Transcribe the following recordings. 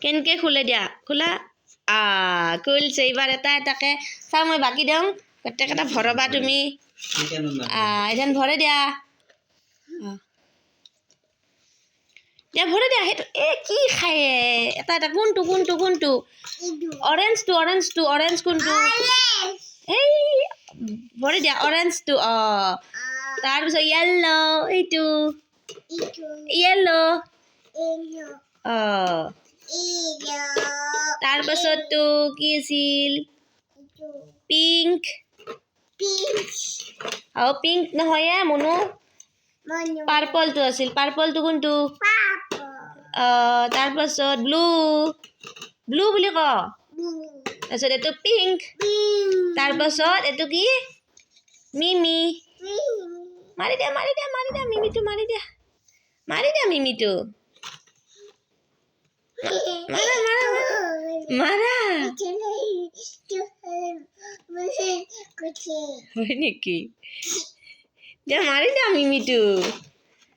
কেনেকৈ খোলে দিয়া খোলা খুলিছে এইবাৰ এটা এটাকে চাওঁ মই বাকী দিওঁ গোটেইকেইটা ভৰাবা তুমি এজন ভৰাই দিয়া দিয়া ভৰাই দিয়া সেইটো কি খায়ে এটা এটা কোনটো কোনটো কোনটো অৰেঞ্জটো অৰেঞ্জটো অৰেঞ্জ কোনটো এই ভৰাই দিয়া অৰেঞ্জটো তাৰপিছত য়েল্লো এইটো য়েল্লো তাৰপাছততো কি আছিল পিংক পিংক নহয় মনু পাৰ্পলটো আছিল পাৰ্পলটো কোনটো তাৰপাছত ব্লু ব্লু বুলি ক তাৰপিছত এইটো পিংক তাৰপাছত এইটো কি মিমি মাৰি দিয়া মাৰি দিয়া মাৰি দিয়া মিমিটো মাৰি দিয়া মিমিটো মাৰা মাৰা মাৰা হয় নেকি দিয়া মাৰি দিয়া মিমিটো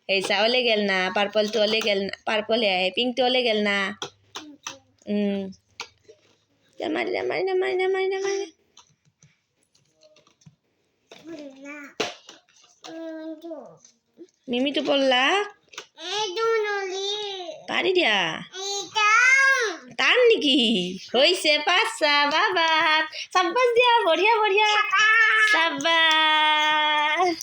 এই চাউলে গেল না পাৰ্পলটো ওলে গেল না পাৰ্পলে আহে পিংকটো ওলে গেল না দিয়া মাৰি দিয়া মাৰি দিয়া মাৰি দিয়া মাৰি দিয়া মাৰি দিয়া মিমিটো পড়লা পাৰি দিয়া টান নেকি হৈছে পাঁচটা বাবা চাব্বাস দিয়া বঢ়িয়া বঢ়িয়া চাব্বাস